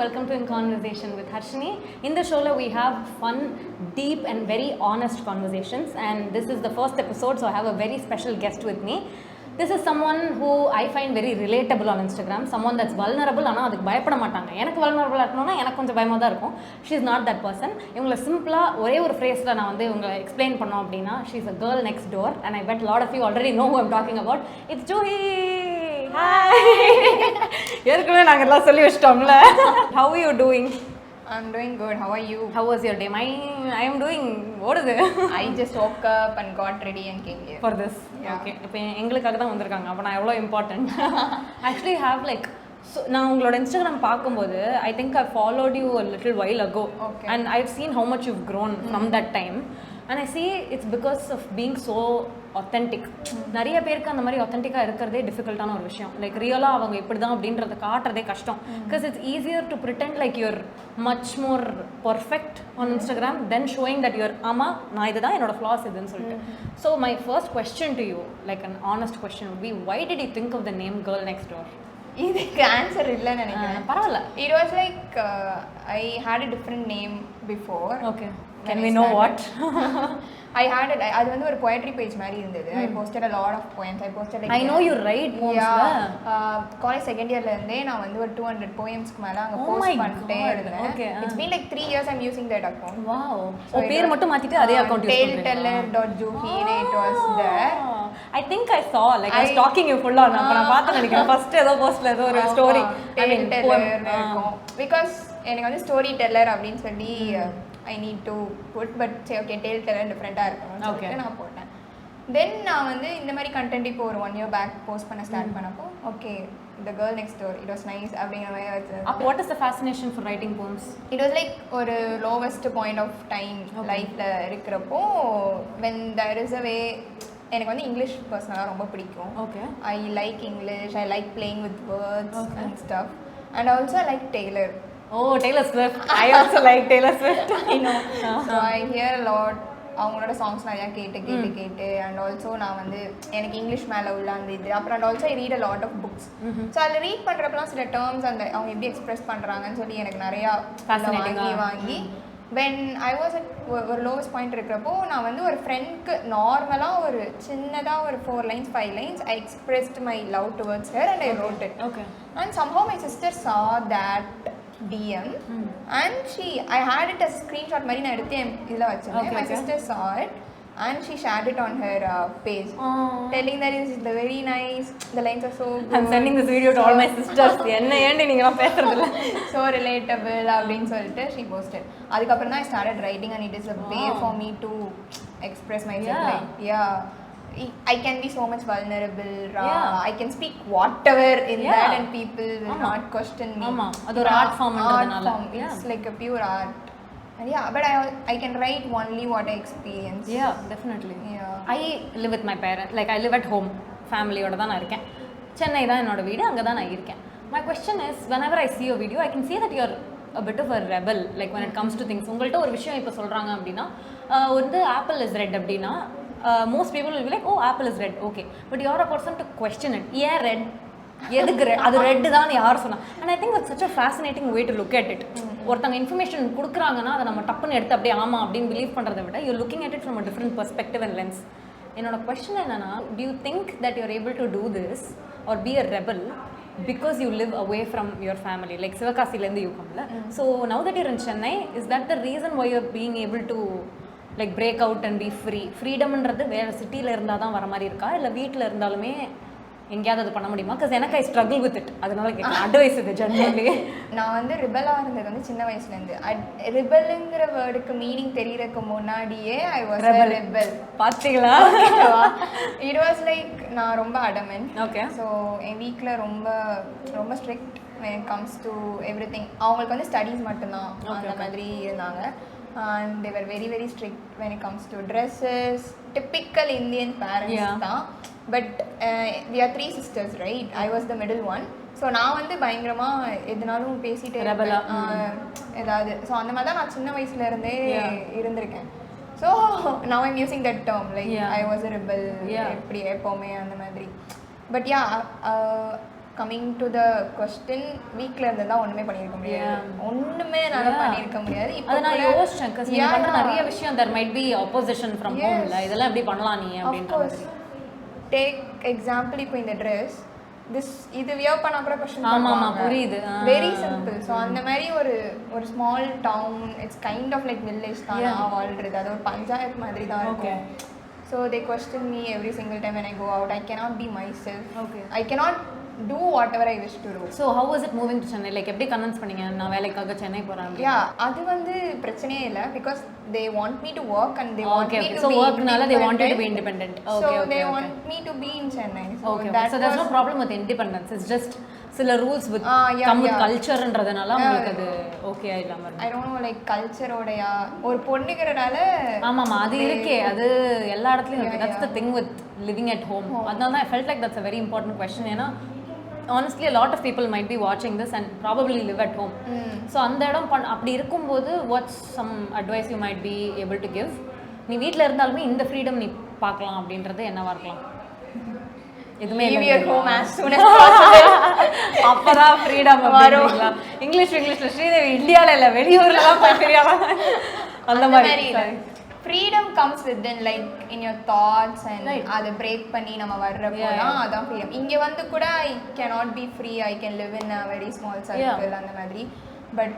welcome to In Conversation with Harshini. In the show, we have fun, deep and very honest conversations, and this is the first episode, so I have a very special guest with me. This is someone who I find very relatable on Instagram, someone that's vulnerable, ஆனால் அதுக்கு பயப்பட மாட்டாங்க. எனக்கு vulnerable இருக்கணும்னா எனக்கு கொஞ்சம் பயமாக தான் இருக்கும். She is not that person. இவங்களை சிம்பிளாக ஒரே ஒரு ஃப்ரேஸில் நான் வந்து இவங்களை எக்ஸ்பிளைன் பண்ணோம் அப்படின்னா, she is a girl next door, and I bet a lot of you already know who I'm talking about. It's Juhi! Hi! ஏற்கனவே நாங்கள் எல்லாம் சொல்லி வச்சிட்டோம்ல. How are you doing? I'm doing good. How are you? How was your day? I am doing, what is it? I just woke up and got ready and came here. For this? Yeah. Okay. இப்போ எங்களுக்காக தான் வந்திருக்காங்க. அப்போ நான் எவ்வளோ important. Actually have like, so நான் உங்களோட Instagram பார்க்கும்போது I think I followed you a little while ago. Okay. And I've seen how much you've grown from that time. And I see it's because of being so authentic. நிறைய பேருக்கு அந்த மாதிரி authentic-ஆ இருக்கிறதே டிஃபிகல்ட்டான ஒரு விஷயம். லைக் ரியலாக அவங்க இப்படி தான் அப்படின்றத காட்டுறதே கஷ்டம். Because it's easier to pretend like you're much more perfect on Instagram than showing that you're ஆமா நான் இதுதான் என்னோட flaws இதுன்னு சொல்லிட்டு. So my first question to you, like an honest question would be, why did you think of the name Girl Next Door? இதுக்கு answer இல்லைன்னு நினைக்கிறேன். பரவாயில்ல. It was like I had a different name before. Okay. Can we know what? I had it. அது வந்து ஒரு poetry page மாதிரி இருந்தது. I posted a lot of poems. I posted like I know you write poems. College second இயர்ல இருந்தே நான் வந்து ஒரு 200 poemsக்கு மேல அங்க போஸ்ட் பண்ணிட்டே இருந்தேன். Okay. It's been like 3 years I'm using that account. Wow. So பேர் மட்டும் மாத்திட்டு அதே அக்கவுண்ட் யூஸ் பண்றீங்க. taleteller.juhi it was there. I think I saw like I was stalking you full on. நான் பார்த்து நினைக்கிறேன் ஃபர்ஸ்ட் ஏதோ போஸ்ட்ல ஏதோ ஒரு ஸ்டோரி I mean இருக்கும். Because எனக்கு வந்து ஸ்டோரி டெல்லர் அப்படின்னு சொல்லி I need to put, but say okay taleteller different-ஆ இருக்கணும்னு சொல்லிட்டு நான் போட்டேன். Then நான் வந்து இந்த மாதிரி கண்டென்ட் இப்போ ஒரு 1 year back போஸ்ட் பண்ண ஸ்டார்ட் பண்ணப்போ okay the girl next door it was nice அப்படிங்கிற மாதிரி வச்சு. What is the fascination for writing poems? It was like ஒரு lowest point of time லைஃப்ல இருக்கிறப்போ when there is a way எனக்கு வந்து இங்கிலீஷ் பர்சனலாக ரொம்ப பிடிக்கும். Okay. I like English, I like playing with words and stuff, and also I like Taylor. Oh, Taylor Swift. I also like Taylor Swift. I know. So I hear a lot. அவங்களோட songs நிறையா கேட்டு and also நான் வந்து எனக்கு English மேலே உள்ள அந்த இது அப்புறம் and also I read a lot of books. So அதில் ரீட் பண்ணுறப்பலாம் சில டேர்ம்ஸ் அந்த அவங்க எப்படி எக்ஸ்பிரஸ் பண்ணுறாங்கன்னு சொல்லி எனக்கு நிறையா வாங்கி வென் ஐ வாஸ் அட் ஒரு லோவஸ்ட் பாயிண்ட் இருக்கிறப்போ நான் வந்து ஒரு ஃப்ரெண்ட்க்கு நார்மலாக ஒரு சின்னதாக ஒரு 4 lines 5 lines I expressed my love towards her and I wrote it. Okay. And somehow my sister saw that DM and I had it as a screenshot மாதிரி நான் எடுத்து இதில் வச்சிருந்தேன். My sister saw it and she shared it on her page. Telling that is the very nice, the lines are so good. I'm sending this video to all my sisters. என்ன ஏண்டி நீங்கலாம் பேசுறதில்ல. So relatable அப்படின்னு சொல்லிட்டு she posted. அதுக்கப்புறம் தான் I started writing and it is a way for me to express myself. Yeah. Like, yeah. I can be so much vulnerable. I can speak whatever in that and people will not question me. அது ஒரு art form ன்றதனால. It's like a pure art. And yeah, but I can write only what I experience. Yeah, definitely. Yeah. I live with my parents. Like I live at home. ஃபேமிலியோட தான் நான் இருக்கேன். சென்னை தான் என்னோட வீடு, அங்கே தான் நான் இருக்கேன். My question is, whenever I see a video, I can see that you're a bit of a rebel, like when it comes to things. உங்கள்கிட்ட ஒரு விஷயம் இப்போ சொல்கிறாங்க அப்படின்னா, வந்து ஆப்பிள் இஸ் ரெட் அப்படின்னா, most people will be like, oh, apple is red, okay. But you are a person to question it. Yeah, red. எதுக்கு அது ரெட்டு தான் யார் சொன்னா? And I think that's such a fascinating way to look at it. ஒருத்தங்க information கொடுக்குறாங்கன்னா அதை நம்ம டப்புன்னு எடுத்து அப்படியே ஆமாம் அப்படின்னு பிலீவ் பண்ணுறதை விட you're looking at it from a different perspective and lens. என்னோட கொஸ்டின் என்னன்னா, do you think that you're able to do this or be a rebel because you live away from your family? Like சிவகாசிலேருந்து you come. So now that you're in Chennai, is that the reason why you're being able to like break out and be free? ஃப்ரீடம்ன்றது வேறு சிட்டியில் இருந்தால் தான் வர மாதிரி இருக்கா, இல்லை வீட்டில் இருந்தாலுமே எங்கேயாவது அது பண்ண முடியுமா? பிகாஸ் எனக்கு ஐ ஸ்ட்ரகிள் வித் இட், அதனால கேட்கலாம் அட்வைஸ் இது ஜென்ரலி. நான் வந்து ரிபலாக இருந்தது வந்து சின்ன வயசுலேருந்து. ரிபலுங்கிற வேர்டுக்கு மீனிங் தெரியறதுக்கு முன்னாடியே ஐ வாஸ் ரிபல். பார்த்தீங்களா? இட் வாஸ் லைக் நான் ரொம்ப அடமென்ட். ஓகே. ஸோ என் வீட்டில் ரொம்ப ரொம்ப strict when it comes to everything. அவங்களுக்கு வந்து ஸ்டடீஸ் மட்டும்தான் அந்த மாதிரி இருந்தாங்க. And they were very very strict when it comes to dresses. Typical Indian parents தான். But we are 3 sisters, right? I was the middle one. So நான் வந்து பயங்கரமாக எதுனாலும் பேசிகிட்டே ஏதாவது. ஸோ அந்த மாதிரி தான் நான் சின்ன வயசுலேருந்தே இருந்திருக்கேன். So now I'm using that term like I was a rebel, எப்படி எப்போவுமே அந்த மாதிரி. But coming to the question வீக்ல இருந்து தான் ஒண்ணுமே பண்ணிருக்க முடியாது. ஒண்ணுமே என்னால பண்ணிருக்க முடியாது. இப்போ நான் யோசிச்சேன் cuz நீங்க பண்ற நிறைய விஷயம் there might be opposition from home ல இதெல்லாம் எப்படி பண்ணலாம் நீ அப்படின்றது. டேக் எக்ஸாம்பிள் இப்போ இந்த Dress இது வியர் பண்ணா கூட क्वेश्चन ஆமா புரியுது. Very simple. சோ அந்த மாதிரி ஒரு small town it's kind of like village தான் நான் வாழ்றது. அது ஒரு பஞ்சாயத்து மாதிரி தான் இருக்கும். So they question me every single time when I go out. I cannot be myself. I cannot do whatever I wish to do. So how was it moving to Chennai? Like எப்படி convince பண்ணீங்க நான் வேலைக்காக சென்னை போறேன்? Yeah, அது வந்து பிரச்சனையே இல்ல because they want me to work and they want me to so be workனால they want you to be independent. So they want me to be in Chennai. So there's no problem with independence. It's just சில rules with come with cultureன்றதனால உங்களுக்கு அது okay இல்லாம இருக்கு. I don't know like culture-ஓடயா ஒரு பொண்ணுங்கறனால ஆமா அது இருக்கே அது எல்லா இடத்துலயும் இருக்கு. That's the thing with living at home. அதனால I felt like that's a very important question. ஏன்னா honestly a lot of people might be watching this and probably live at home. So அந்த இடம் அப்படி இருக்கும்போது what's some advice you might be able to give? நீ வீட்ல இருந்தாலுமே இந்த freedom நீ பார்க்கலாம் அப்படின்றது என்னவா இருக்கலாம்? எதுமே leave your home as soon as possible. அப்பதான் ஃப்ரீடம் வரும்ல. இங்கிலீஷ்ல ஸ்ரீதேவி இந்தியால இல்ல வெளியூர்ல தான் போய் ஃப்ரீயா அந்த மாதிரி freedom comes within like in your thoughts and அதை break பண்ணி நம்ம வர்றப்போ தான் அதான் freedom. இங்க வந்து கூட I cannot be free. I can live in a very small circle அந்த மாதிரி but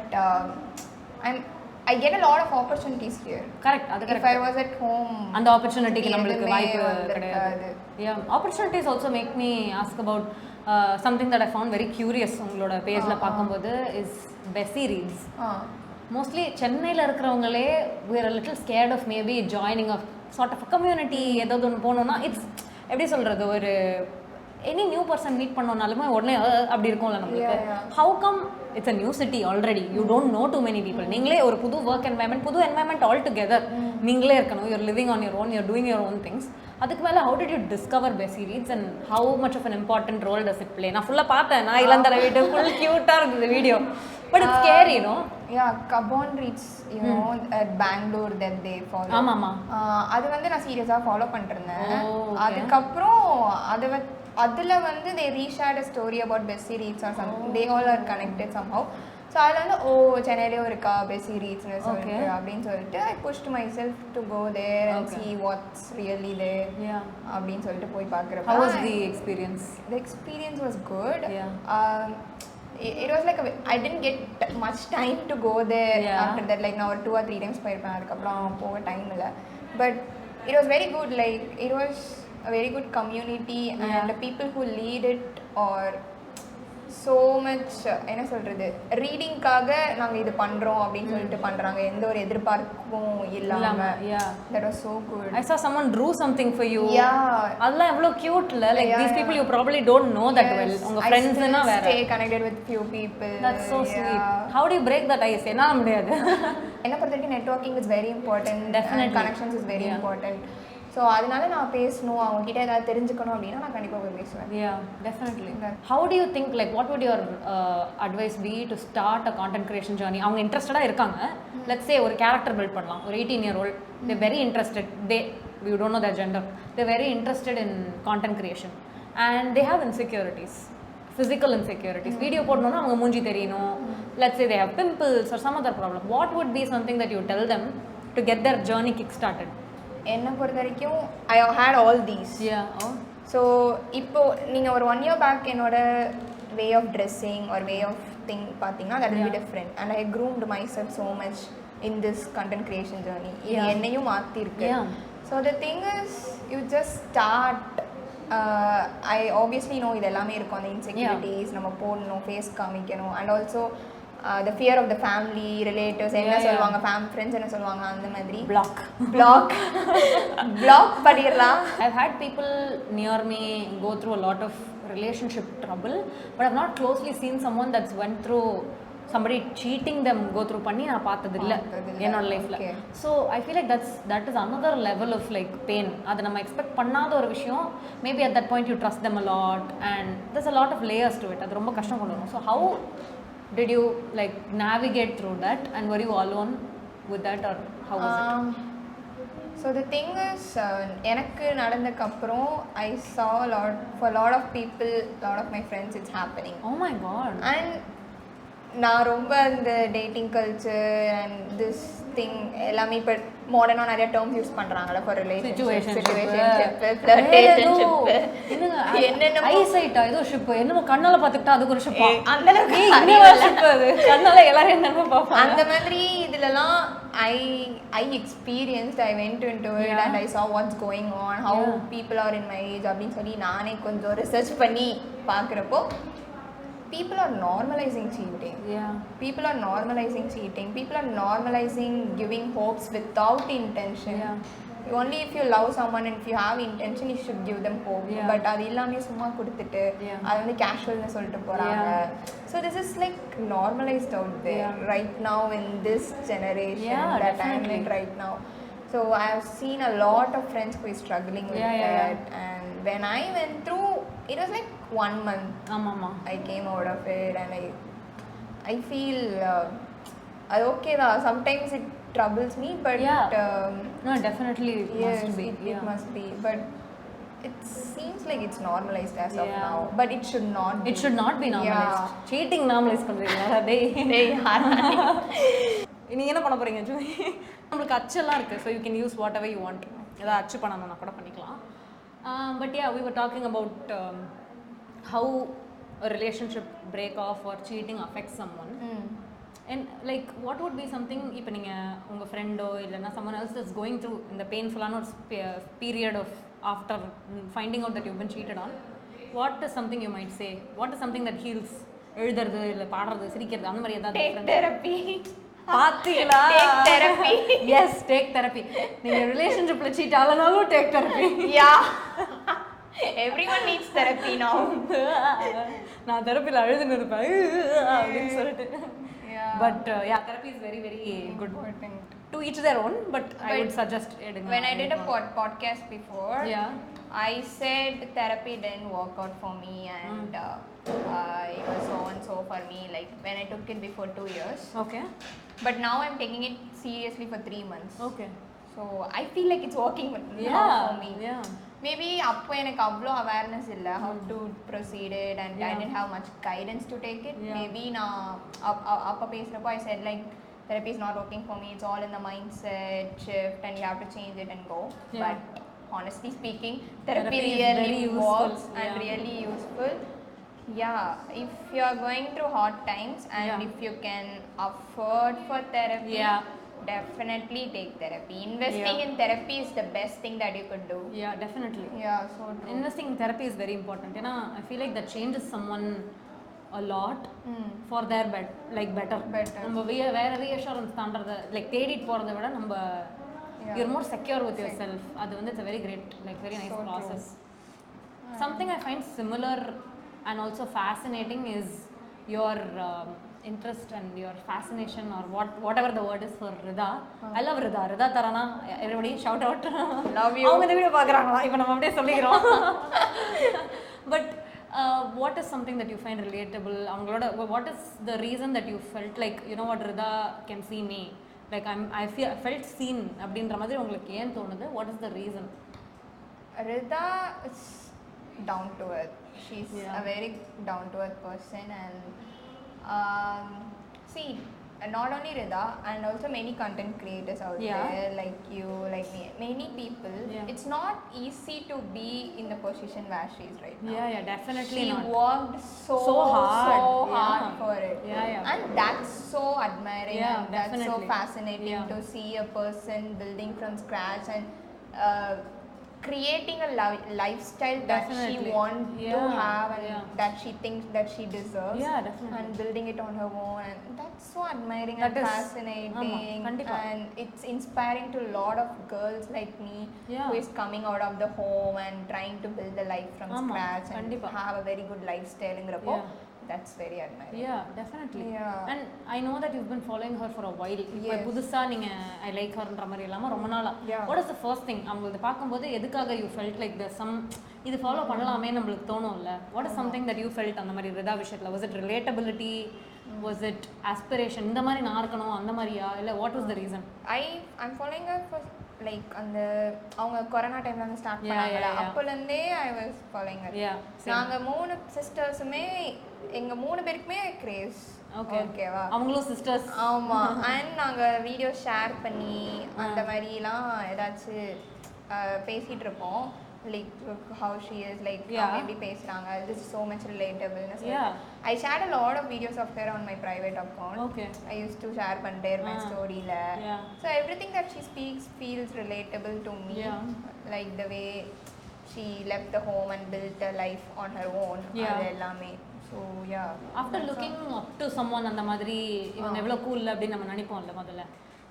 I get a lot of opportunities here. Correct. If I was at home and the opportunity க்கு நமக்கு வாய்ப்பு கிடையாது. Yeah, opportunities also make me ask about something that I found very curious உங்களோட பேஜ்ல பாக்கும்போது is Bessy reads. Mostly சென்னையில இருக்கிறவங்களே we are a little scared of maybe joining a sort of a community ஏதாவது ஒன்று போனோம்னா இட்ஸ் எப்படி சொல்றது ஒரு any new person meet பண்ணோம்னாலுமே உடனே அப்படி இருக்கும்ல நம்மளுக்கு. How come it's a new city already? You don't know too many people. நீங்களே ஒரு புது work environment all together. நீங்களே இருக்கணும். You're living on your own. You're doing your own things. அதுக்கு மேல how did you discover Bessy Reads and how much of an important role does it play? நான் ஃபுல்லா பார்த்தேன். நான் இளந்தர வீடு full cute-ஆ இருந்தது video. But it's scary, you know. Yeah, Kabon Reads, you know, at Bangalore that they follow. ஆமாமா. அது வந்து நான் சீரியஸா ஃபாலோ பண்ணிருந்தேன். அதுக்கு அப்புறம் அதுல வந்து they reshared a story about Bessy Reads or something. They all are connected somehow. So அதுல வந்து சென்னையிலே இருக்கா Bessy Reads னு சொல்லிட்டு அப்படினு சொல்லிட்டு I pushed myself to go there and see what's really there. Yeah. அப்படினு சொல்லிட்டு போய் பார்க்கறப்ப How was the experience? The experience was good. It was like I didn't get much time to go there after that. Like now 2 or 3 times போயிருப்பேன். அதுக்கப்புறம் போக time இல்ல. But it was very good. Like it was a very good community and the people who lead it are so much என்ன சொல்றது ரீடிங்காக நாங்க இது பண்றோம் அப்படினு சொல்லிட்டு பண்றாங்க எந்த ஒரு எதிர்பார்ப்பும் இல்லாம. That was so good. I saw someone drew something for you. அதெல்லாம் எவ்வளவு கியூட்ல. Like these people you probably don't know that well. உங்க friends னா வேற. Stay connected with few people. That's so sweet. How do you break that ice? என்ன முடியாது. என்ன பொறுத்தவரைக்கும் networking is very important. Definitely. Connections is very important. So அதனால நான் பேசணும் அவங்க கிட்ட ஏதாவது தெரிஞ்சுக்கணும் அப்படினா நான் கண்டிப்பா போய் பேசுவேன். Yeah, definitely. How do you think like what would your advice be to start a content creation journey? அவங்க இன்ட்ரஸ்டடா இருக்காங்க. Let's say ஒரு character build பண்ணலாம். ஒரு 18-year-old they're very interested. You don't know their gender. They're very interested in content creation and they have insecurities. Physical insecurities. Video போடணும்னா அவங்க மூஞ்சி தெரியணும். Let's say they have pimples or some other problem. What would be something that you tell them to get their journey kick started? என்ன பொறுத்த வரைக்கும் I had all these. So இப்போ நீங்க ஒரு 1 year back என்னோட way of dressing or way of thing பாத்தீங்கன்னா that will be different and I groomed myself so much in this content creation journey. இது என்னையும் மாத்தி இருக்கு. So the thing is you just start. I obviously know இது எல்லாமே இருக்கும் அந்த insecurities நம்ம போடணும் ஃபேஸ் காமிக்கணும் and also the fear of the family relatives என்ன சொல்வாங்க friends என்ன சொல்வாங்க அந்த மாதிரி block பண்ணிரலாம். I've had people near me go through a lot of relationship trouble but I've not closely seen someone that's went through somebody cheating them go through பண்ணி நான் பார்த்தது இல்ல என்னோட லைஃப்ல. So I feel like that is another level of like pain. அது நம்ம expect பண்ணாத ஒரு விஷயம். Maybe at that point you trust them a lot and there's a lot of layers to it. அது ரொம்ப கஷ்டம் கொண்டு வரும். So how did you like navigate through that and were you alone with that or how was it? So the thing is, எனக்கு நடந்ததுக்கப்புறம் I saw for a lot of people, lot of my friends, it's happening. Oh my god. And நான் ரொம்ப இந்த dating culture and this thing எல்லாமே இப்போ மாடர்னாக நிறைய terms use பண்ணுறாங்களே for relationship என்னென்ன ஐசைட்டா ஏதோ ஷிப் என்னமோ கண்ணால பார்த்துக்கிட்டா அதுக்கு ஒரு ஷிப் அந்த ஷிப் அது கண்ணால எல்லாரும் என்னமோ பார்ப்பாங்க அந்த மாதிரி இதுலலாம் I experienced, I went into it and I saw what's going on, how people are in my age அப்படின்னு சொல்லி நானே கொஞ்சம் ரிசர்ச் பண்ணி பார்க்குறப்போ people are normalizing cheating. People are normalizing cheating. People are normalizing giving hopes without intention. Only if you love someone and if you have intention, you should give them hope. But அது எல்லாமே சும்மா கொடுத்துட்டு அது வந்து கேஷுவல்னு சொல்லிட்டு போறாங்க. So this is like normalized out there right now in this generation that I'm in right now. So I have seen a lot of friends who is struggling with that. And when I went through, it was like 1 month. I came out of it and I feel okay da. Sometimes it troubles me, but no, definitely it must be. But it seems like it's normalized as of now, but it should not be. It should not be normalized. Cheating normalized பண்றீங்களா டேய் நீங்க என்ன பண்ண போறீங்க ஜூஹி நமக்கு அச்செல்லாம் இருக்கு so you can use whatever you want ஏதாவது அச்சு பண்ணனும்னா கூட பண்ணிக்கலாம் but yeah we were talking about how a relationship break off or cheating affects someone and like what would be something இப்போ நீங்க உங்க ஃப்ரெண்டோ இல்லனா someone else is going through in the painful period of after finding out that you've been cheated on what is something you might say what is something that heals எழுதுறது இல்ல பாடுறது சிரிக்கிறது அந்த மாதிரி ஏதாவது take therapy பாத்தீங்களா take therapy yes take therapy நீங்க ரிலேஷன்ஷிப்ல seat ஆலனாலும் take therapy everyone needs therapy now நான் தெரபில அழுதுன்னு இருப்பேன் அப்படினு சொல்லிட்டு but therapy is very very good to each their own but I would suggest when I did a podcast before I said therapy didn't work out for me and it was so and so for me like when I took it before 2 years but now I'm taking it seriously for 3 months so I feel like it's working now for me maybe appo enak avlo awareness illa how to proceed it and I didn't have much guidance to take it maybe na appa pesrappo I said like therapy is not working for me it's all in the mindset shift and you have to change it and go but honestly speaking therapy really works and really useful if you are going through hard times and if you can afford for therapy definitely take therapy investing in therapy is the best thing that you could do definitely so true. Investing in therapy is very important you know I feel like that changes someone a lot for their better நம்ம வேற reassurance தாண்டறத like தேடிட்டு போறதை விட நம்ம you're more secure with yourself அது வந்து it's a very great like very nice process something I find similar and also fascinating is your interest and your fascination or whatever the word is for Rida. I love Rida Tharanaa. Everybody shout out. Love you. அவங்க இந்த video பார்க்கறாங்களா இப்போ நம்ம அப்படியே சொல்லிக்கிறோம் but what is something that you find relatable அவங்களோட what is the reason that you felt like you know what Rida can see me like I felt seen அப்படின்ற மாதிரி உங்களுக்கு ஏன் தோணுது what is the reason Rida is down to earth she's a very down to earth person and see not only Rida and also many content creators out there like you like me many people it's not easy to be in the position where she is right now definitely she not worked so hard for it and that's so admiring and that's so fascinating to see a person building from scratch and creating a lifestyle that she wants to have and that she thinks that she deserves and building it on her own and that's so admiring and fascinating and it's inspiring to a lot of girls like me who is coming out of the home and trying to build a life from scratch and have a very good lifestyle ingrappo that's very admiring definitely and I know that you've been following her for a while இப்போ புதுசா நீங்க I like herன்ற மாதிரி இல்லாம ரொம்ப நாளா what is the first thing அவங்கள பாக்கும்போது எதுக்காக you felt like there's some இது ஃபாலோ பண்ணலாமே நமக்கு தோணும்ல what is something that you felt அந்த மாதிரி Rida விஷயத்துல was it relatability was it aspiration இந்த மாதிரி நான் இருக்கணும் அந்த மாதிரியா இல்ல what was the reason I'm following her for like அந்த அவங்க கொரோனா டைம்ல வந்து ஸ்டார்ட் பண்ணாங்கல அப்போலேருந்தே ஐ வாஸ் ஃபாலோயிங் இட். நாங்கள் 3 சிஸ்டர்ஸுமே எங்கள் 3 பேருக்குமே கிரேஸ். ஓகேவா, அவங்களும் சிஸ்டர்ஸ். ஆமாம். அண்ட் நாங்கள் வீடியோ ஷேர் பண்ணி அந்த மாதிரிலாம் ஏதாச்சும் பேசிகிட்டு இருப்போம். Like how she is, like maybe பேசுறாங்க, this is so much relatable. I shared a lot of videos of her on my private account. I used to share பண்ணிட்டே இருப்பேன் ஸ்டோரியில. So everything that she speaks feels relatable to me. Like the way she left the home and built a life on her own. அது எல்லாமே. So yeah, after looking up to someone அந்த மாதிரி இவங்க எவ்வளவு cool அப்படி நம்ம நினைப்போம்ல முதல்ல,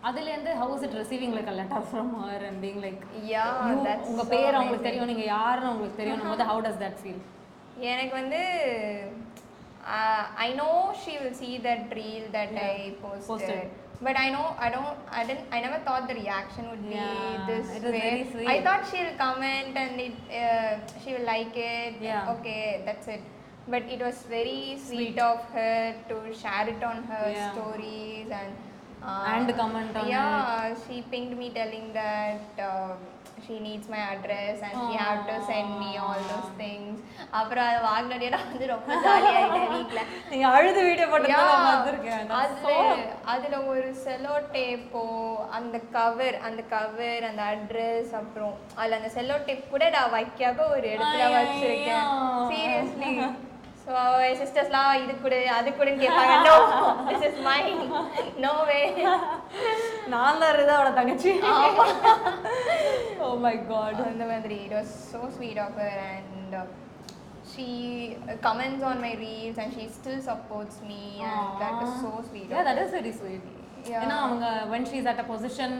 அதுலேருந்து how is it receiving like a letter from her and being like that's உங்க பேர் அவங்களுக்கு தெரியும், நீங்க யாருன்னு உங்களுக்கு தெரியும் போது how does that feel? எனக்கு வந்து I know she will see that reel that I posted. But I never thought the reaction would be this way. I thought she'll comment and she will like it. Okay, that's it. But it was very sweet of her to share it on her stories and comment on it. She pinged me telling that she needs my address and she had to send me all those things. அப்புறம் அது வாங்கினே நான் வந்து ரொம்ப ஜாலியாகிட்டேன் வீட்டில். நீங்கள் அழுது video போட்டு பார்த்துருக்கேன். அதில் ஒரு செலோ டேப்போ அந்த கவர் அந்த அட்ரஸ், அப்புறம் அதில் அந்த செலோ டேப் கூட நான் வைக்காம ஒரு இடத்துல வச்சுருக்கேன். சீரியஸ்லி. ஸோ என் சிஸ்டர்ஸ்லாம் இது கூட அது கூடன்னு கேட்பாங்க. No, this is mine, no way. நான் தான் இருந்தா அவளை தங்கச்சி. Oh my god. அந்த மாதிரி it was so sweet of her and she comments on my reels and she still supports me. And that is so sweet. Yeah, that is very sweet. ஏன்னா அவங்க when she is at a position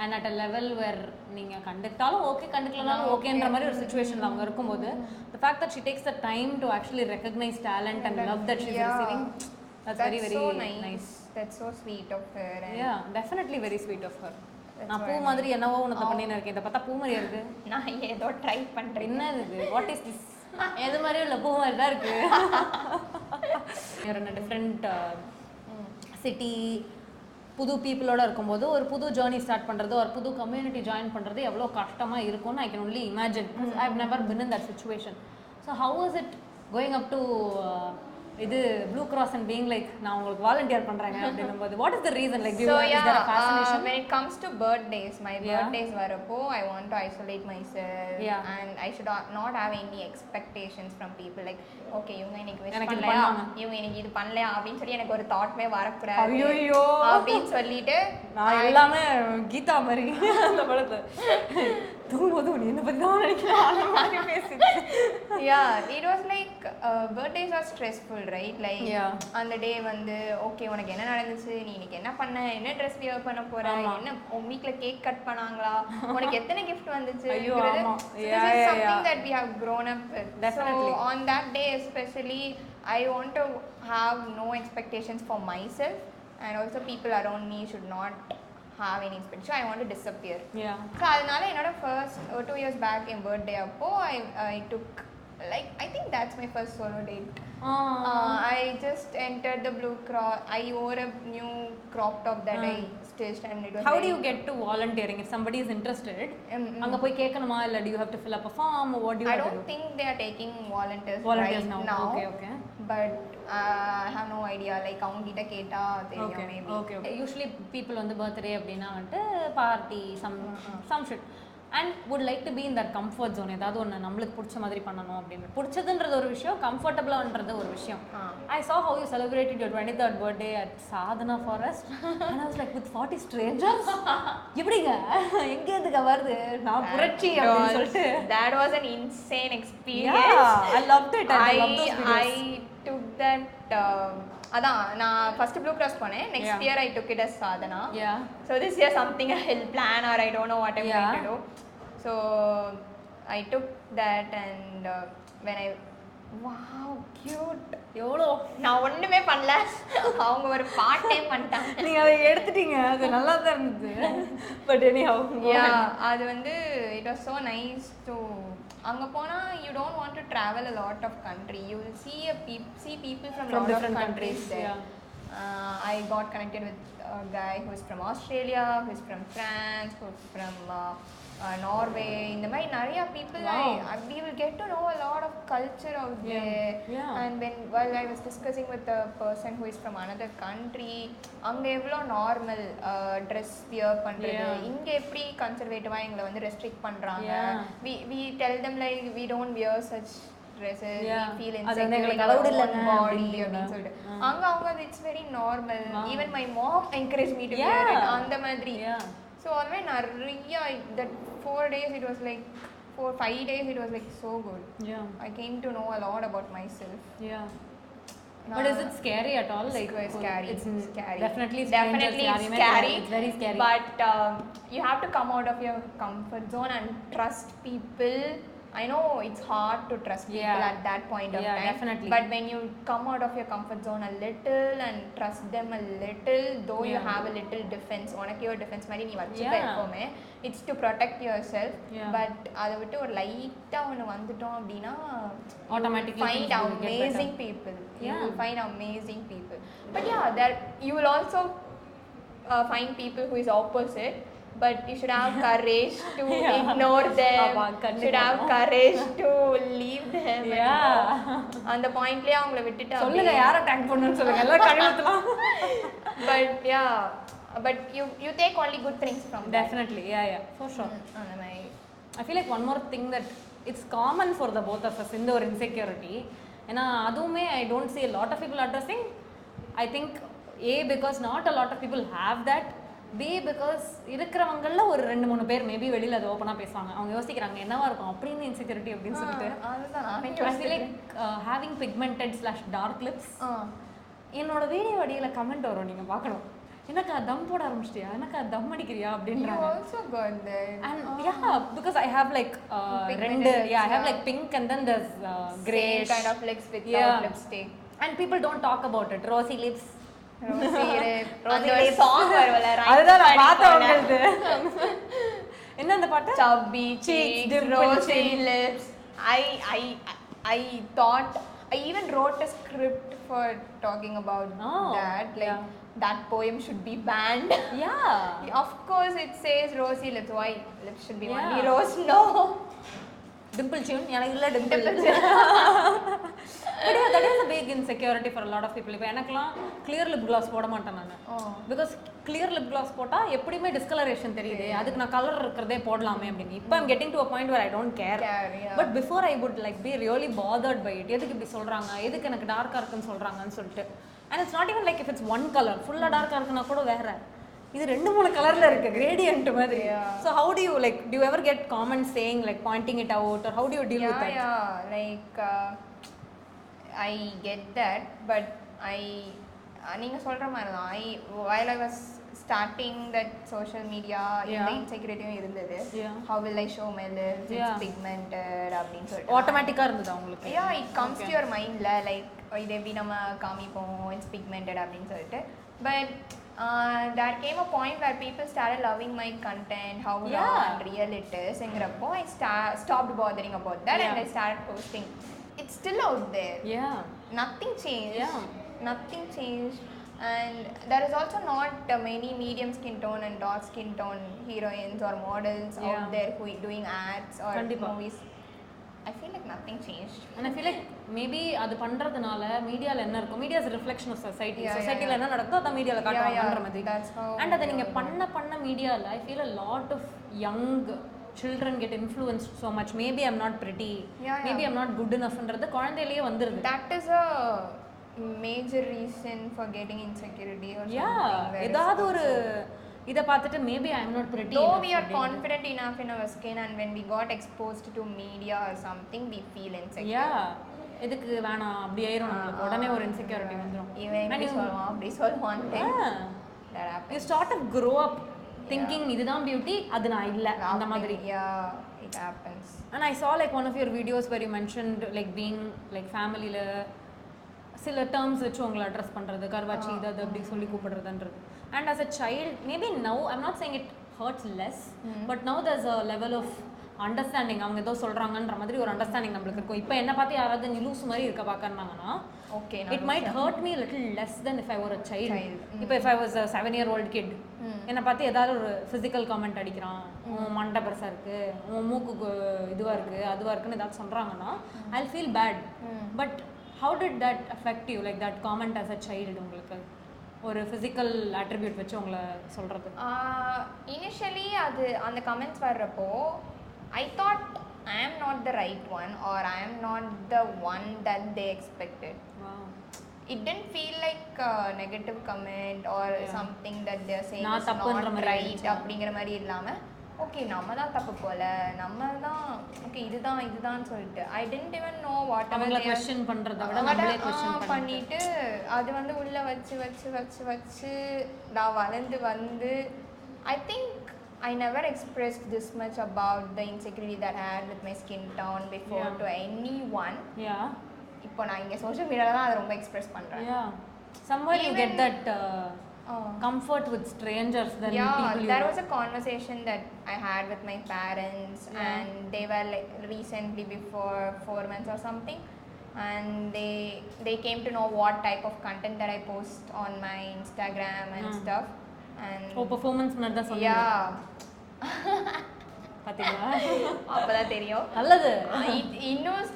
and at a level where நீங்க கண்டுக்கிட்டாலும் okay கண்டுக்கலனாலும் ஓகேன்ற மாதிரி ஒரு சிச்சுவேஷன்ல அவங்க இருக்கும்போது the fact that she takes the time to actually recognize talent and love that she is receiving, that's very very nice. That's so sweet of her. Yeah, definitely very sweet of her. நான் பூ மாதிரி என்னவோ ஒன்று பண்ணின்னு இருக்கேன். இதை பார்த்தா பூ மாதிரி இருக்கு. நான் ஏதோ ட்ரை பண்ணுறேன். என்ன இது, வாட் இஸ் திஸ்? எது மாதிரியும் இல்லை, பூ மாதிரி தான் இருக்கு. என்ன டிஃப்ரெண்ட் சிட்டி, புது பீப்புளோட இருக்கும்போது ஒரு புது ஜேர்னி ஸ்டார்ட் பண்ணுறது, ஒரு புது கம்யூனிட்டி ஜாயின் பண்ணுறது எவ்வளோ கஷ்டமாக இருக்கும்னு I can only imagine. I have never been in that situation. So how is it going up to இது Blue Cross and being like நான் உங்களுக்கு வாலண்டியர் பண்றாங்க அப்படிங்கும்போது what is the reason like you is there a fascination when it comes to birthdays, my birthdays வரப்போ I want to isolate myself and I should not have any expectations from people like okay இவங்க எனக்கு wish பண்ணலையா, இவங்க எனக்கு இது பண்ணலையா அப்படின்னு சொல்லி எனக்கு ஒரு தாட்மே வரக்கூடாது. ஐயோ அப்படின்னு சொல்லிட்டு நான் எல்லாமே கீதா மாதிரி அந்த படத்தை தூங்கும்போது நீ என்ன பத்தி தான் நினைக்கிறேன் பேசிட்டு. Yeah, it was like birthdays are stressful, right? Like அந்த டே வந்து ஓகே உனக்கு என்ன நடந்துச்சு, நீ இன்னைக்கு என்ன பண்ண, என்ன ட்ரெஸ் வியர் பண்ண போற, என்ன உன் வீட்ல கேக் கட் பண்ணாங்களா, உனக்கு எத்தனை gift வந்துச்சு. This is something that we have grown up with. Definitely. So on that day especially I want to have no expectations for myself and also people around me should not have any expectation. I want to disappear. So அதனால என்னோட first 2 years back in birthday அப்போ I took like I think that's my first solo date. I just entered the Blue Cross. I wore a new crop top that I stitched and it was how do you get to volunteering if somebody is interested? அங்க போய் கேட்கணுமா இல்ல do you have to fill up a form or what do you I have to do? don't think they are taking volunteers right now. Okay. But I have no idea like அவங்க கிட்ட கேட்டா தெரியும் maybe. Okay. Usually people on the birthday அப்படினா வந்து party some shit and would like to be in that comfort zone. ஏதாவது ஒன்று நம்மளுக்கு பிடிச்ச மாதிரி பண்ணணும் அப்படின்னு பிடிச்சதுன்றது ஒரு விஷயம், கம்ஃபர்டபுளான்றது ஒரு விஷயம். I saw how you celebrated your 23rd birthday at Sadhana Forest and I was like with 40 strangers எப்படிங்க எங்க எதுக்கு வருது நான் புரட்சி அப்படின்னு சொல்லிட்டு that was an insane experience. I loved it. I loved those videos. I took that அதான் நான் ஃபர்ஸ்ட் ப்ளூ கிராஸ் போனேன். Next year I took it as Sadhana. So this year something I'll plan or I don't know what I'm going to do. So I took that and when I wow cute எவ்வளோ நான் ஒன்றுமே பண்ணல, அவங்க ஒரு part time பண்ணிட்டாங்க. நீங்கள் அதை எடுத்துட்டீங்க, அது நல்லா தான் இருந்தது. பட் anyhow அது வந்து it was so nice to அங்க போனா you don't want to travel a lot of country, you will see people from lot of countries there. I got connected with a guy who is from Australia, who is from France, who is from Norway. In the மாதிரி நிறைய people, we will get to know a lot of culture out there. And while I was discussing with a person who is from another country, அங்க எவ்வளோ normal dress wear பண்ணுறது, இங்கே எப்படி கன்சர்வேட்டிவாக எங்களை வந்து restrict பண்ணுறாங்க. we tell them like we don't wear such dresses, we feel insecure in our own body அப்படின்னு சொல்லிட்டு அங்க அவங்க it's very normal. Even my mom encouraged me to wear it அந்த மாதிரி. So அதுவே நிறைய that 4 days it was like 5 days it was like so good. I came to know a lot about myself. But is it scary at all? Like scary. It's scary. Definitely scary. It's very scary. But you have to come out of your comfort zone and trust people. I know it's hard to trust people at that point of time. Definitely. But when you come out of your comfort zone a little and trust them a little, though you have a little defense, உனக்கு your defense மாதிரி நீ வச்சுக்க எப்பவுமே, it's to protect yourself. But அதை விட்டு ஒரு லைட்டா ஒன்று வந்துட்டோம் அப்படின்னா automatically find amazing people. You will find amazing people. But that you will also find people who is opposite. But you should have courage to ignore them. Should have courage to leave them. அந்த பாயிண்ட்லயே அவங்கள விட்டுட்டு சொல்லுங்க யாரை take பண்ணனும்னு சொல்லுங்க எல்லாம் கழுவலாம். But you take only good things from them. Definitely. For sure. I feel like one more thing that it's common for the both of us in the insecurity. ஏன்னா அதுவுமே I don't see a lot of people addressing. I think because not a lot of people have that. Because இருக்கிறவங்கள ஒரு 2-3 பேர் maybe வெளியில அது ஓப்பனா பேசுவாங்க. அவங்க யோசிக்கிறாங்க என்னவா இருக்கும் அப்படின்னு இன்செக்யூரிட்டி அப்படின்னு சொல்லிட்டு. I feel like having pigmented/dark lips. என்னோட வீடியோ அடியில கமெண்ட் வரும், நீங்க பார்க்கணும். எனக்கு தம் போட ஆரம்பிச்சிட்டியா, எனக்கு தம் அடிக்கிறியா அப்படின்றாங்க. You also got that. And because I have like I have like pink and then there's grayish kind of lips without lipstick. And people don't talk about it. Rosy lips. என்ன அந்த பாட்டு? Chubby cheeks, rosy lips. I thought I even wrote a script for talking about that. Like that poem should be banned. Of course it says rosy lips. Why lips should be only rose? No. Dimple chin, எனக்கு இல்ல dimple. But that is a big insecurity for a lot of people. இப்போ எனக்குலாம் clear lip gloss போட மாட்டேன் நான். Because clear lip gloss போட்டா எப்படியுமே discoloration தெரியுது. அதுக்கு நான் கலர் இருக்கிறதே போடலாமே அப்படின்னு. இப்போ I'm getting to a point where I don't care. But before I would like be really bothered by it. எதுக்கு இப்படி சொல்றாங்க, எதுக்கு எனக்கு டார்க்கா இருக்குன்னு சொல்றாங்கன்னு சொல்லிட்டு. And it's not even like if it's one color, full-ஆ டார்க்கா இருக்குன்னா கூட வேற. இது 2-3 கலர்ல இருக்கு, gradient மாதிரி. So how do you ever get comments saying like pointing it out, or how do you deal with that? Like I get that, but நீங்க சொல்ற மாதிரி தான். While I was starting that social media, இந்த insecurity இருந்தது. How will I show my lips? It's pigmented அப்படின்னு சொல்லிட்டு ஆட்டோமேட்டிக்கா இருந்தது உங்களுக்கு. It comes to your mind like இது எப்படி நம்ம காமிப்போம், it's pigmented அப்படின்னு சொல்லிட்டு. But there came a point where people started loving my content, how raw and real it is. Engrappo I stopped bothering about that and I started posting. It's still out there. Nothing changed. Nothing changed. And there is also not many medium skin tone and dark skin tone heroines or models out there who are doing ads or movies. I feel like nothing changed. And I feel like maybe அது பண்றதுனால மீடியால என்ன இருக்கும், media is reflection of society. சொசைட்டில என்ன நடக்குதோ அத மீடியால காட்டுவாங்கன்ற மாதிரி. And அத நீங்க பண்ண மீடியால I feel a lot of young children get influenced so much. Maybe I'm not pretty. Maybe I'm not good enough ன்றது குழந்தையிலேயே வந்துருது. That is a major reason for getting insecurity or something. ஏதாவது ஒரு இத பார்த்துட்டு maybe I'm not pretty. Though we are confident enough in our skin and when we got exposed to media or something we feel insecure. எதுக்கு வேணாம் அப்படி ஆயிரும் நமக்கு, உடனே ஒரு இன்செக்யூரிட்டி வந்துரும். இவன் அப்படி சொல்வான். That happens. You start to grow up thinking இதுதான் பியூட்டி, அது நான் இல்ல அந்த மாதிரி. It happens. And I saw like one of your videos where you mentioned like being like family ல சில terms வச்சு உங்களை அட்ரஸ் பண்றது, கருவாச்சி இது அப்படி சொல்லி கூப்பிடுறதுன்றது. And as a child, maybe now I'm not saying it hurts less, but now there's a level of understanding, அவங்க ஏதோ சொல்கிறாங்கன்ற மாதிரி ஒரு அண்டர்ஸ்டாண்டிங் நம்மளுக்கு இருக்கும். இப்போ என்ன பார்த்து யாராவது நீ லூஸ் மாதிரி இருக்க பார்க்கறாங்கன்னா okay, it might hurt me little less then if I were a child. இப்போ if I was a 7-year-old kid, என்னை பார்த்து ஏதாவது ஒரு ஃபிசிக்கல் காமெண்ட் அடிக்கிறான், உன் மண்டை பெருசாக இருக்குது, உன் மூக்கு இதுவாக இருக்குது, அதுவாக இருக்குன்னு ஏதாவது சொல்கிறாங்கன்னா I will feel bad. But how did that affect you, like that comment as a child? உங்களுக்கு ஒரு ஃபிசிக்கல் அட்ரிபியூட் வச்சு உங்களை சொல்கிறது? இனிஷியலி அது அந்த கமெண்ட்ஸ் வர்றப்போ I thought I am not the right one or I am not the one that they expected. Wow. It didn't feel like a negative comment or something that they are saying is not right அப்படிங்கிற மாதிரி இல்லாமல் okay நம்ம தான் தப்பு போல, நம்ம தான் okay இதுதான் சொல்லிட்டு ஐ டென்ட் ஈவன் நோ வாட் அவங்கள क्वेश्चन பண்றத விட நம்மளே क्वेश्चन பண்ணிட்டு அது வந்து உள்ள வச்சு நான் வளர்ந்து வந்து I think I never expressed this much about the insecurity that I had with my skin tone before to anyone. Yeah. இப்போ நான் இங்க சோஷியல் மீடியால தான் அதை ரொம்ப எக்ஸ்பிரஸ் பண்றேன். Yeah. Somewhere you get that comfort with strangers than people you there was a conversation that I had with my parents and they were like recently before 4 months or something and they came to know what type of content that I post on my Instagram and stuff and performance பண்ணறத சொன்னீங்க. பாத்தீங்களா அப்பதான் தெரியும். நல்லது. இன்னும்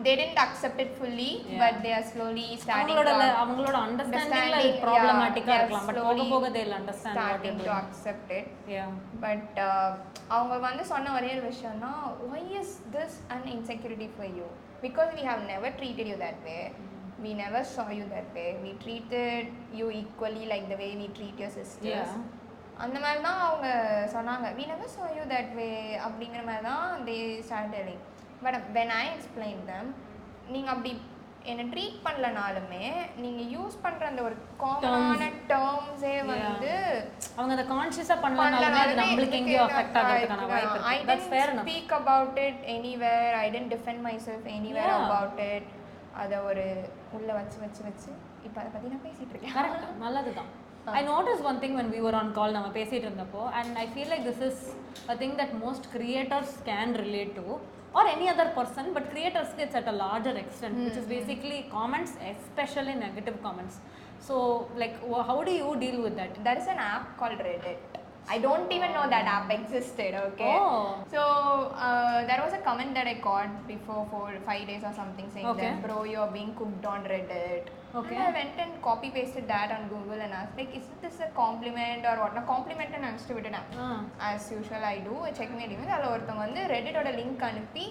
they didn't accept it fully but they are slowly starting அவங்களோட அண்டர்ஸ்டாண்டிங்ல ப்ராப்ளமேட்டிக்கா இருக்கலாம் but போக they will understand what to accept it. Yeah. But அவங்க வந்து சொன்ன ஒரே ஒரு விஷயம்னா why is this an insecurity for you because we have never treated you that way. We never saw you that way. We treated you equally like the way we treat your sisters. அந்த மாதிரி தான் அவங்க சொன்னாங்க. We never saw you that way அப்படிங்கிற மாதிரி தான் they started telling. But when I explained them, நீங்கள் அப்படி என்னை ட்ரீட் பண்ணலனாலுமே நீங்கள் யூஸ் பண்ணுற அந்த ஒரு காமனான டேர்ம்ஸே வந்து அவங்க அதை கான்ஷியஸாக பண்ணலனாலுமே அது நம்மளுக்கு எங்கேயோ அஃபெக்ட் ஆகிறதுக்கான வாய்ப்பு இருக்கு. I didn't speak about it anywhere. I didn't defend myself anywhere about it. அதை ஒரு உள்ள வச்சு இப்போ அதை பற்றி நான் பேசிகிட்டு இருக்கேன். கரெக்ட், நல்லதுதான். I noticed one thing when we were on call நம்ம பேசிட்டு இருந்தப்போ and I feel like this is a thing that most creators can relate to or any other person but creators it's at a larger extent which is basically comments, especially negative comments. So like how do you deal with that? There is an app called Reddit. I don't even know that app existed, okay? So there was a comment that I got before 4-5 days or something saying that bro you're being cooked on Reddit. Okay. And I went and copy pasted that on Google and asked like is this a compliment or what? Na compliment and அனுப்பிச்சு விட்டேன். As usual I do check my email. அதில் ஒருத்தவங்க வந்து ரெடிட்டோட link அனுப்பி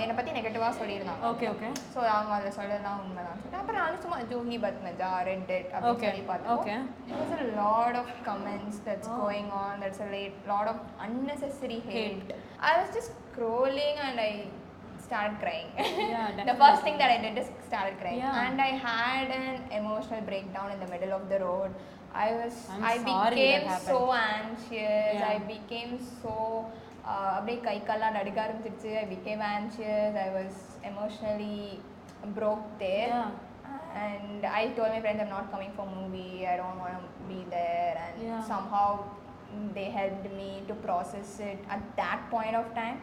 என்னை பற்றி நெகட்டிவாக சொல்லியிருந்தாங்க. ஓகே ஸோ அவங்க அதில் சொல்லலாம் உண்மைதான் சொல்லிட்டு அப்புறம் நான் சும்மா ஜூஹி பத்மஜா ரெட்டிட் அப்படின்னு சொல்லி பார்த்தோம். There's a lot of comments that's going on. There's a lot of unnecessary hate. I was just scrolling and I started crying. The first thing that I did is started crying and I had an emotional breakdown in the middle of the road. I became so anxious. I became so அப்படியே கை கால்லாம் நடுக்க ஆரம்பிச்சிருச்சு. I became anxious. I was emotionally broke there. And I told my friends I'm not coming for movie. I don't want to be there. And somehow they helped me to process it at that point of time.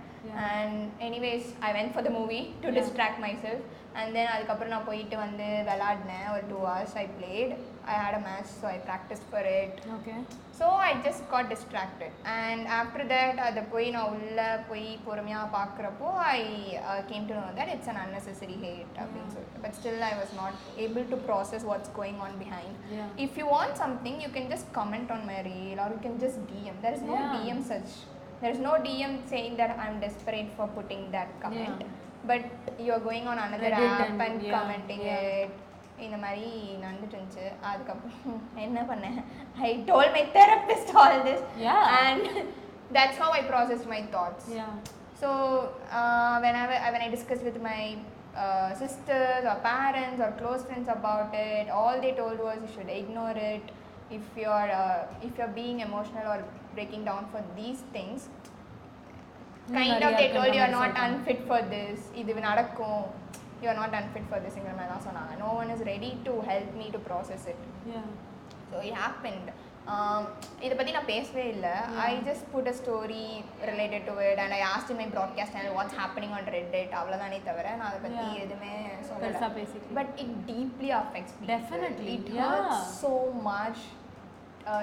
And anyways I went for the movie to distract myself and then அதுக்கப்புறம் நான் போயிட்டு வந்து விளையாடினேன் ஒரு 2 hours. I played. I had a match so I practiced for it. So I just got distracted and after that அதை போய் நான் உள்ளே போய் பொறுமையாக பார்க்குறப்போ I came to know that it's an unnecessary hate அப்படின்னு சொல்லிட்டு but still I was not able to process what's going on behind. If you want something you can just comment on my reel or you can just DM. There is no DM such. There is no DM saying that I'm desperate for putting that comment but you're going on another app and commenting it. இந்த மாதிரி நடந்துட்டு இருந்துச்சு. அதுக்கப்புறம் என்ன பண்ணேன் I told my therapist all this and that's how I processed my thoughts. So when I discussed with my sisters or parents or close friends about it, all they told was you should ignore it. If you're being emotional or breaking down for these things kind of they told you are not unfit for this. இது நடக்கும். You are not unfit for this ங்கிற மாதிரி தான் சொன்னாங்க. No one is ready to help me to process it. So it happened. இதை பற்றி நான் பேசவே இல்லை. I just put a story related to it and I asked in my broadcast channel what's happening on Reddit. அவ்வளோதானே தவிர நான் அதை பற்றி எதுவுமே சொல்லலை. But it deeply affects me. Definitely. It hurts so much.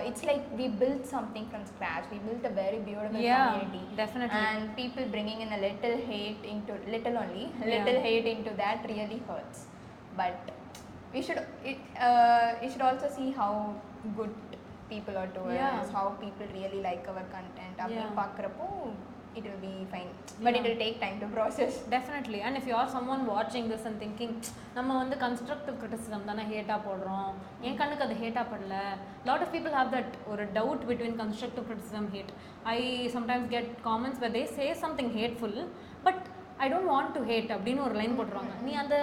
It's like we built something from scratch. We built a very beautiful community. Definitely. And people bringing in a little hate into hate into that really hurts. But we should you should also see how good people are to us, how people really like our content. Apdi paakkrappo it will be fine, but it will take time to process. Definitely. And if you are someone watching this and thinking நம்ம வந்து constructive criticism தானே ஹேட்டா போடுறோம், என் கண்ணுக்கு அது ஹேட்டா படல. lot of people have that ஒரு doubt between constructive criticism hate. I sometimes get comments where they say something hateful but I don't want to hate அப்படின்னு ஒரு லைன் போட்டுருவாங்க. நீ அந்த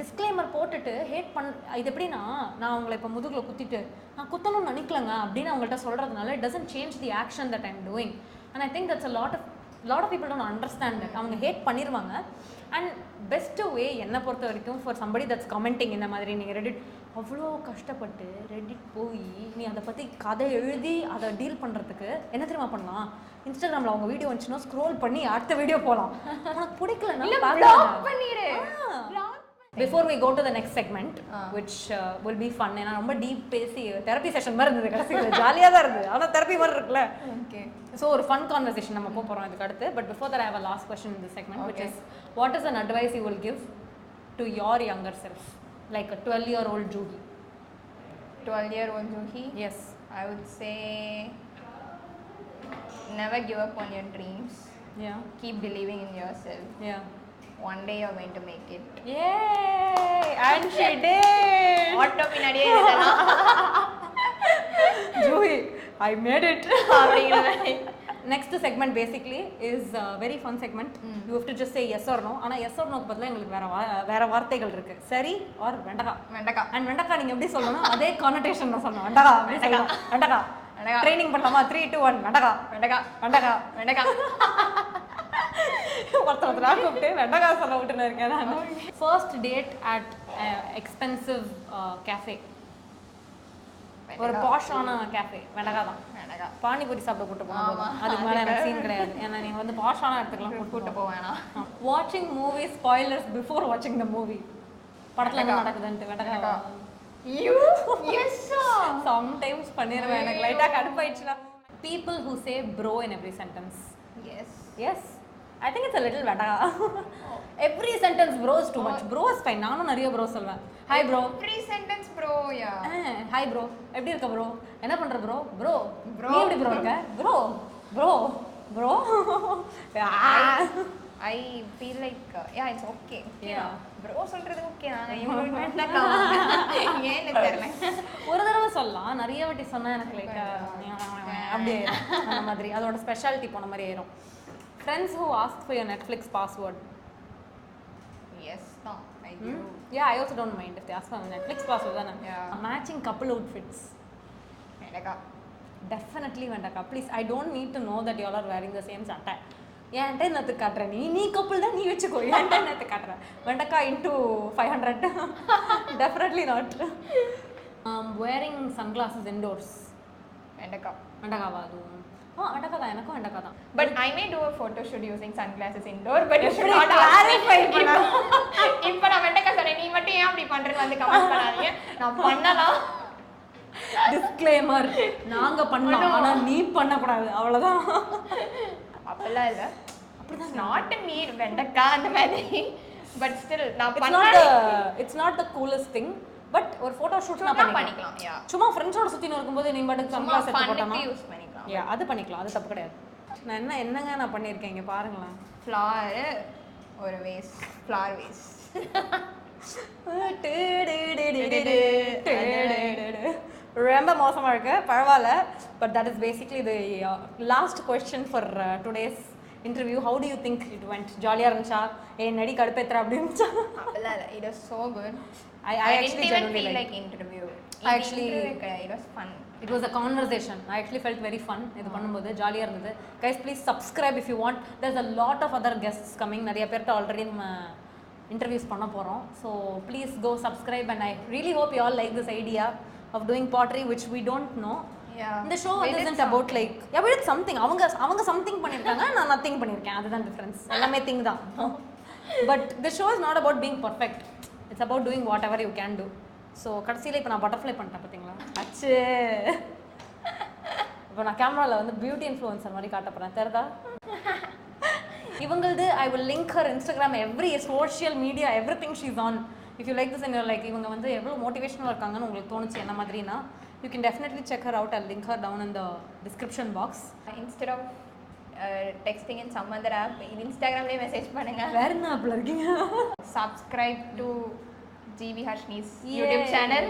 டிஸ்க்ளைமர் போட்டுட்டு ஹேட் இது எப்படின்னா, நான் உங்களை இப்போ முதுகில் குத்திட்டு நான் குத்தணும்னு நினைக்கலங்க அப்படின்னு அவங்கள்ட்ட சொல்கிறதுனால it doesn't change the action that I'm doing. And I think that's a lot of people don't understand that. அவங்க ஹேட் பண்ணிடுவாங்க. அண்ட் பெஸ்ட் வே என்னை பொறுத்த வரைக்கும் ஃபார் somebody that's commenting இந்த மாதிரி நீங்கள் ரெடிட் அவ்வளோ கஷ்டப்பட்டு ரெடிட் போய் நீ அதை பற்றி கதை எழுதி அதை டீல் பண்ணுறதுக்கு என்ன தெரியுமா பண்ணலாம், இன்ஸ்டாகிராமில் அவங்க வீடியோ வந்துச்சுன்னா ஸ்க்ரோல் பண்ணி அடுத்த வீடியோ போகலாம். உனக்கு பிடிக்கலன்னா before we go to the next segment which will be fun. ஏன்னா ரொம்ப டீப் பேசி தெரப்பி செஷன் மாதிரி இருந்தது, கடைசியில் ஜாலியாக தான் இருந்தது, ஆனால் தெரப்பி மாதிரி இருக்குல்ல. ஓகே, ஸோ ஒரு ஃபன் கான்வர்சேஷன் நம்ம போகிறோம் இதுக்கு அடுத்து. But before that I have a last question in this segment which is what is an advice you will give to your younger self, like a 12-year-old Juhi? 12-year-old Juhi? Yes. I would say never give up on your dreams. Yeah. Keep believing in yourself. Yeah. One day you're going to make it. Yay! And she did! Auto pinadiye idala. Juhi, I made it. Next segment basically is a very fun segment. You have to just say yes or no. ஆனா yes or no க்கு பதிலா உங்களுக்கு வேற வார்த்தைகள் இருக்கு. சரி or வெண்டக்கா. And வெண்டக்கா நீங்க எப்படி சொல்லணும், அதே connotation நான் சொல்லணும். வெண்டக்கா. ட்ரைனிங் பண்ணலாமா? 3 2 1 வெண்டக்கா. ஒருத்தர் கூப்பிட்டு வெண்டக்கா சொல்ல விட்டுன்னு இருக்கேன் நான். First date at expensive cafe, ஒரு பாஷான கேஃபே, வெண்டக்கா தான். பானிபூரி சாப்பிட கூட்டு போகணும், அதுக்கு மேலே எனக்கு சீன் கிடையாது. ஏன்னா நீங்கள் வந்து பாஷான இடத்துக்குலாம் கூட்டு போவேனா. வாட்சிங் மூவி ஸ்பாய்லர்ஸ் பிஃபோர் வாட்சிங் த மூவி, படத்தில் என்ன நடக்குதுன்ட்டு வெண்டக்கா சம்டைம்ஸ் பண்ணிடுவேன், எனக்கு லைட்டாக கடுப்பாயிடுச்சுன்னா. People who say bro in every sentence. Yes I think it's a little better. Every sentence bro is too much. Bro is fine. நானும் நிறைய bro சொல்வேன். Hi bro. Every sentence bro, yeah. Hi bro. எப்படி இருக்க bro? என்ன பண்ற bro? Bro. நீ எப்படி bro இருக்க? Bro. I feel like yeah, it's okay. Yeah. Bro சொல்றது ஓகே தான். இம்ப்ரூவ்மென்ட் தான் ஏன்னு தெரியல. ஒரு தடவை சொல்லலாம், நிறைய வாட்டி சொன்னா எனக்கு லைக் அப்படியே அந்த மாதிரி அதோட ஸ்பெஷாலிட்டி போன மாதிரி ஆயிரும். Friends who ask for your Netflix password. Yes, no, I do. Yeah, I also don't mind if they ask for Netflix password. A matching couple outfits. Vendakka. Definitely Vendakka. Please, I don't need to know that you all are wearing the same satta. ஏன் என்னத்துக்கு காட்டுற நீ couple தான், நீ வச்சுக்கோ. ஏன் என்னத்துக்கு காட்டுற? Vendakka into 500. Definitely not. Wearing sunglasses indoors. Vendakka அது. வெண்டக்கா தான், எனக்கும் வெண்டக்கா தான். But I may do a photo shoot using sunglasses indoor, but you should not clarify. இப்போ நான் வெண்டக்கா சொன்னேன், நீ மட்டும் ஏன் அப்படி பண்றேன்னு வந்து கமெண்ட் பண்ணாதீங்க. நான் பண்ணலாம். டிஸ்க்ளைமர், நாங்க பண்ணலாம் ஆனா நீ பண்ண கூடாது, அவ்வளவுதான். அப்பலாம் இல்ல, அப்படிதான். நாட் மீ வெண்டக்கா அந்த மாதிரி, பட் ஸ்டில் நான் it's not the coolest thing. But ஒரு போட்டோ ஷூட் நான் பண்ணிக்கலாம். சும்மா ஃப்ரெண்ட்ஸோட சுத்தின இருக்கும்போது நீ பாட்டுக்கு சன்கிளாஸ் எடுத்து போட்டா யூஸ் பண்ணிக்கலாம். அது பண்ணிக்கலாம், அது தப்பு கிடையாது. நான் என்னங்க நான் பண்ணியிருக்கேன் இங்கே பாருங்களேன். ஃப்ளவர் ஒரு வேஸ், ஃப்ளவர் வேஸ் ரொம்ப மோசமாக இருக்கு, பரவாயில்ல. But that is basically the last question for today's interview. How to you think it went? ஜாலியாக இருந்துச்சா? நடி கடுப்பேத்துற அப்படின்னு? அப்படிலாம் இல்லை, it was so good. I actually didn't feel like interview. Actually it was fun. It was a conversation. I actually felt very fun. இது பண்ணும்போது ஜாலியாக இருந்தது. Guys, please subscribe if you want. There's a lot of other guests coming. நிறைய பேர்ட்ட already நம்ம interviews பண்ண போகிறோம். So please go subscribe and I really hope you all like this idea of doing pottery which we don't know. Yeah. இந்த show We did isn't about like yeah we did something அவங்க something பண்ணிருக்காங்க நான் nothing பண்ணிருக்கேன் அதுதான் difference எல்லாமே thing தான் but the show is not about being perfect it's about doing whatever you can do so கடைசில இப்போ நான் பட்டர்ஃப்ளை பண்ணிட்டேன் பாத்தீங்களா அச்சே இப்போ நான் கேமரால வந்து பியூட்டி இன்ஃப்ளூயன்சர் மாதிரி காட்ட போறேன் தெரியுதா இவங்களது I will link her Instagram every social media everything she's on if you like this and you're like இவங்க வந்து எவ்வளவு மோட்டிவேஷனலா இருக்காங்கன்னு உங்களுக்கு தோணுச்சு என்ன மாதிரினா you can definitely check her out. I'll link her down in the description box. Instead of texting in some other app, in Instagram le message பண்ணுங்க. வேற என்ன ஆப்ல இருக்கீங்க? Subscribe to Juhi Harshini's YouTube channel.